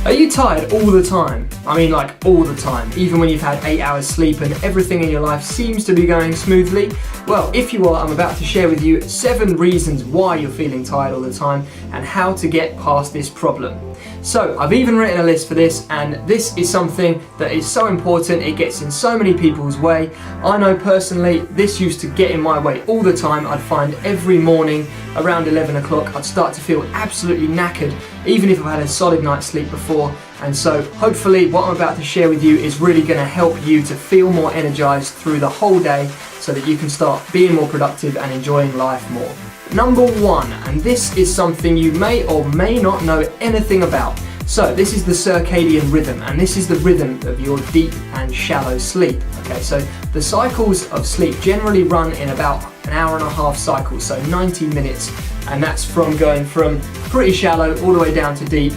Are you tired all the time? I mean, like all the time, even when you've had 8 hours sleep and everything in your life seems to be going smoothly? Well, if you are, I'm about to share with you 7 reasons why you're feeling tired all the time and how to get past this problem. So, I've even written a list for this, and this is something that is so important, it gets in so many people's way. I know personally, this used to get in my way all the time. I'd find every morning around 11 o'clock, I'd start to feel absolutely knackered, even if I've had a solid night's sleep before. And so, hopefully, what I'm about to share with you is really going to help you to feel more energized through the whole day so that you can start being more productive and enjoying life more. Number 1, and this is something you may or may not know anything about. So this is the circadian rhythm, and this is the rhythm of your deep and shallow sleep. Okay, so the cycles of sleep generally run in about an hour and a half cycles, so 90 minutes, and that's from going from pretty shallow all the way down to deep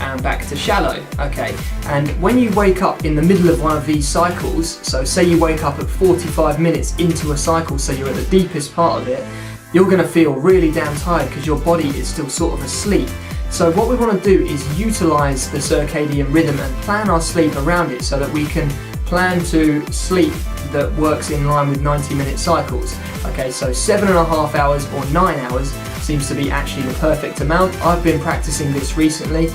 and back to shallow. Okay, and when you wake up in the middle of one of these cycles, so say you wake up at 45 minutes into a cycle, so you're at the deepest part of it, you're going to feel really damn tired because your body is still sort of asleep. So what we want to do is utilize the circadian rhythm and plan our sleep around it so that we can plan to sleep that works in line with 90-minute cycles. Okay, so 7.5 hours or 9 hours seems to be actually the perfect amount. I've been practicing this recently,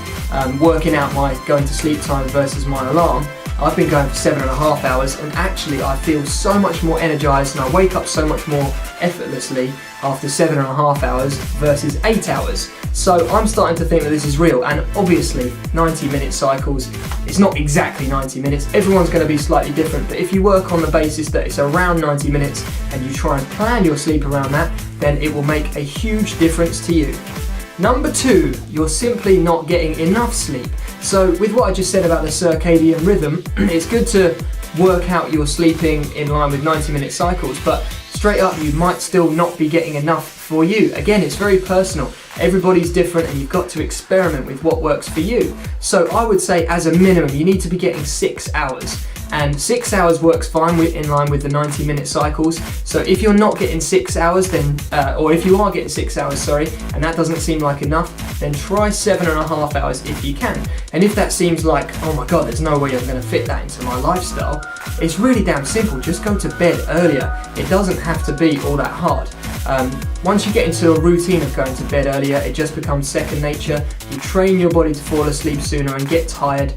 working out my going to sleep time versus my alarm. I've been going for 7.5 hours, and actually I feel so much more energized and I wake up so much more effortlessly after 7.5 hours versus 8 hours. So I'm starting to think that this is real, and obviously 90-minute cycles, it's not exactly 90 minutes, everyone's going to be slightly different, but if you work on the basis that it's around 90 minutes and you try and plan your sleep around that, then it will make a huge difference to you. Number 2, you're simply not getting enough sleep. So with what I just said about the circadian rhythm, it's good to work out your sleeping in line with 90-minute cycles, but straight up you might still not be getting enough for you. Again, it's very personal. Everybody's different and you've got to experiment with what works for you. So I would say as a minimum you need to be getting 6 hours. And 6 hours works fine in line with the 90-minute cycles. So if you're not getting 6 hours, then, or if you are getting 6 hours, and that doesn't seem like enough, then try 7.5 hours if you can. And if that seems like, oh my god, there's no way I'm going to fit that into my lifestyle, it's really damn simple. Just go to bed earlier. It doesn't have to be all that hard. Once you get into a routine of going to bed earlier, it just becomes second nature. You train your body to fall asleep sooner and get tired.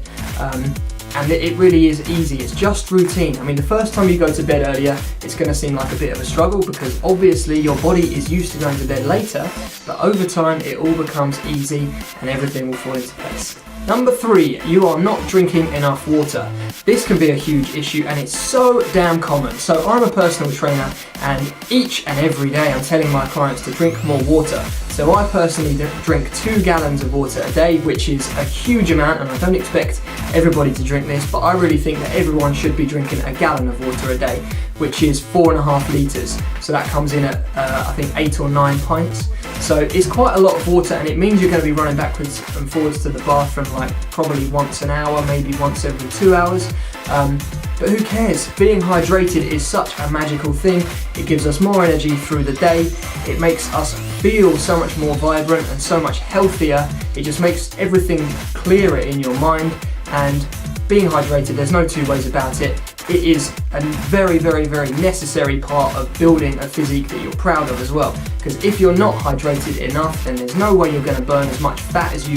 And it really is easy, it's just routine. I mean, the first time you go to bed earlier, it's going to seem like a bit of a struggle because obviously your body is used to going to bed later, but over time it all becomes easy and everything will fall into place. Number 3, you are not drinking enough water. This can be a huge issue and it's so damn common. So I'm a personal trainer and each and every day I'm telling my clients to drink more water. So I personally drink 2 gallons of water a day, which is a huge amount, and I don't expect everybody to drink this, but I really think that everyone should be drinking a gallon of water a day, which is 4.5 litres. So that comes in at I think 8 or 9 pints. So it's quite a lot of water, and it means you're going to be running backwards and forwards to the bathroom like probably once an hour, maybe once every 2 hours. But who cares? Being hydrated is such a magical thing. It gives us more energy through the day. It makes us feel so much more vibrant and so much healthier. It just makes everything clearer in your mind. And being hydrated, there's no two ways about it. It is a very, very, very necessary part of building a physique that you're proud of as well. Because if you're not hydrated enough, then there's no way you're going to burn as much fat as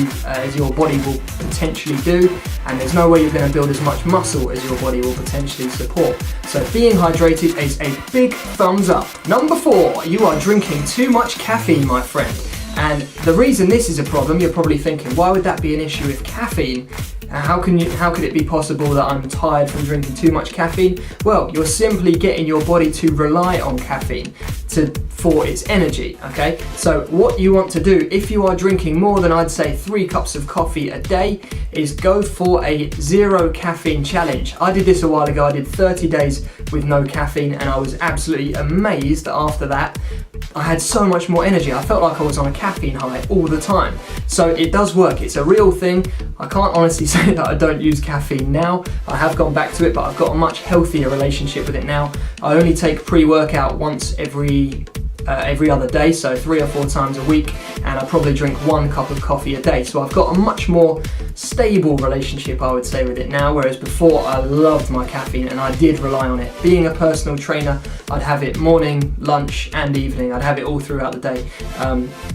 your body will potentially do, and there's no way you're going to build as much muscle as your body will potentially support. So being hydrated is a big thumbs up. Number 4, you are drinking too much caffeine, my friend. And the reason this is a problem, you're probably thinking, why would that be an issue with caffeine? How could it be possible that I'm tired from drinking too much caffeine? Well, you're simply getting your body to rely on caffeine for its energy, okay? So what you want to do, if you are drinking more than I'd say 3 cups of coffee a day, is go for a 0 caffeine challenge. I did this a while ago. I did 30 days with no caffeine and I was absolutely amazed that after that I had so much more energy. I felt like I was on a caffeine high all the time. So it does work, it's a real thing. I can't honestly say that I don't use caffeine now. I have gone back to it, but I've got a much healthier relationship with it now. I only take pre-workout once every other day, so 3 or 4 times a week, and I probably drink 1 cup of coffee a day. So I've got a much more stable relationship, I would say, with it now, whereas before I loved my caffeine and I did rely on it. Being a personal trainer, I'd have it morning, lunch and evening. I'd have it all throughout the day.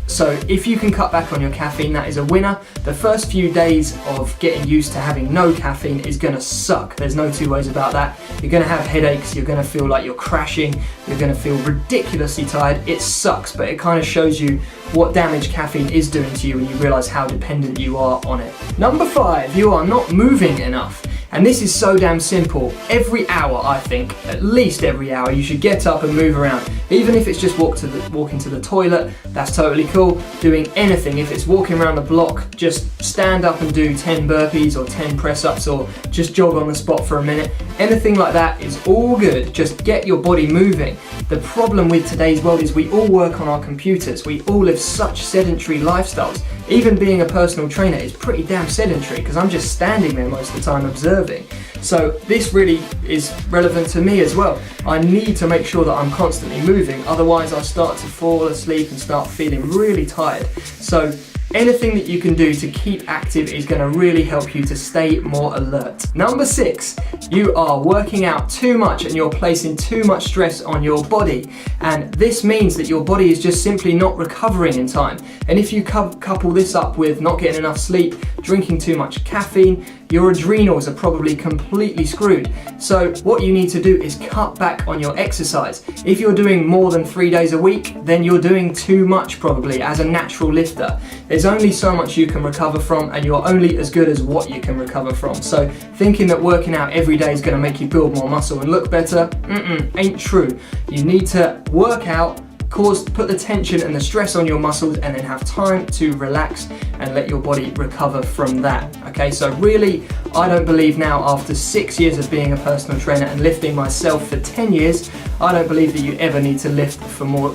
So if you can cut back on your caffeine, that is a winner. The first few days of getting used to having no caffeine is going to suck. There's no two ways about that. You're going to have headaches, you're going to feel like you're crashing, you're going to feel ridiculously tired. It sucks, but it kind of shows you what damage caffeine is doing to you when you realise how dependent you are on it. Number 5, you are not moving enough. And this is so damn simple. Every hour, I think, at least every hour, you should get up and move around. Even if it's just walking to the toilet, that's totally cool. Doing anything, if it's walking around the block, just stand up and do 10 burpees or 10 press-ups or just jog on the spot for a minute. Anything like that is all good. Just get your body moving. The problem with today's world is we all work on our computers. We all live such sedentary lifestyles. Even being a personal trainer is pretty damn sedentary because I'm just standing there most of the time observing. So this really is relevant to me as well. I need to make sure that I'm constantly moving, otherwise I start to fall asleep and start feeling really tired. So anything that you can do to keep active is going to really help you to stay more alert. Number 6, you are working out too much and you're placing too much stress on your body. And this means that your body is just simply not recovering in time. And if you couple this up with not getting enough sleep, drinking too much caffeine, your adrenals are probably completely screwed. So what you need to do is cut back on your exercise. If you're doing more than 3 days a week, then you're doing too much probably as a natural lifter. There's only so much you can recover from and you're only as good as what you can recover from. So thinking that working out every day is going to make you build more muscle and look better, ain't true. You need to work out, put the tension and the stress on your muscles and then have time to relax and let your body recover from that. Okay, so really, I don't believe now, after 6 years of being a personal trainer and lifting myself for 10 years, I don't believe that you ever need to lift more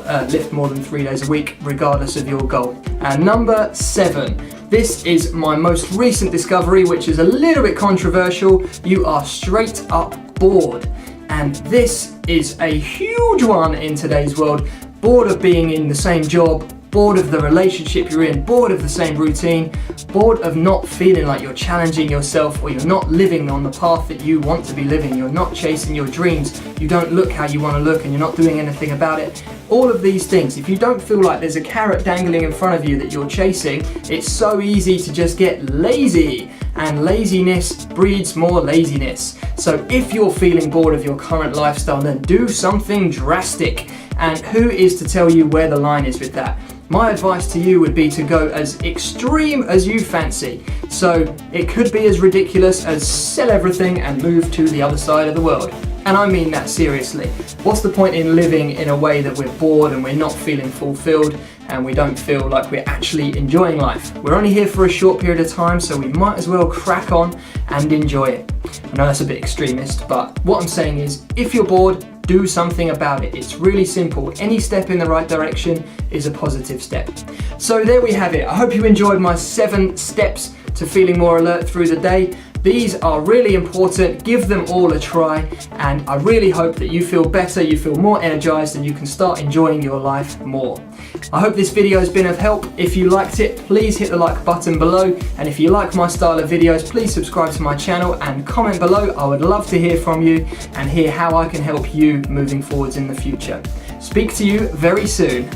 than 3 days a week, regardless of your goal. And number 7, this is my most recent discovery, which is a little bit controversial. You are straight up bored. And this is a huge one in today's world. Bored of being in the same job, bored of the relationship you're in, bored of the same routine, bored of not feeling like you're challenging yourself or you're not living on the path that you want to be living, you're not chasing your dreams, you don't look how you want to look and you're not doing anything about it. All of these things, if you don't feel like there's a carrot dangling in front of you that you're chasing, it's so easy to just get lazy. And laziness breeds more laziness. So if you're feeling bored of your current lifestyle, then do something drastic. And who is to tell you where the line is with that? My advice to you would be to go as extreme as you fancy. So it could be as ridiculous as sell everything and move to the other side of the world. And I mean that seriously. What's the point in living in a way that we're bored and we're not feeling fulfilled and we don't feel like we're actually enjoying life? We're only here for a short period of time, so we might as well crack on and enjoy it. I know that's a bit extremist, but what I'm saying is, if you're bored, do something about it. It's really simple. Any step in the right direction is a positive step. So there we have it. I hope you enjoyed my 7 steps to feeling more alert through the day. These are really important. Give them all a try, and I really hope that you feel better, you feel more energized, and you can start enjoying your life more. I hope this video has been of help. If you liked it, please hit the like button below, and if you like my style of videos, please subscribe to my channel and comment below. I would love to hear from you and hear how I can help you moving forwards in the future. Speak to you very soon.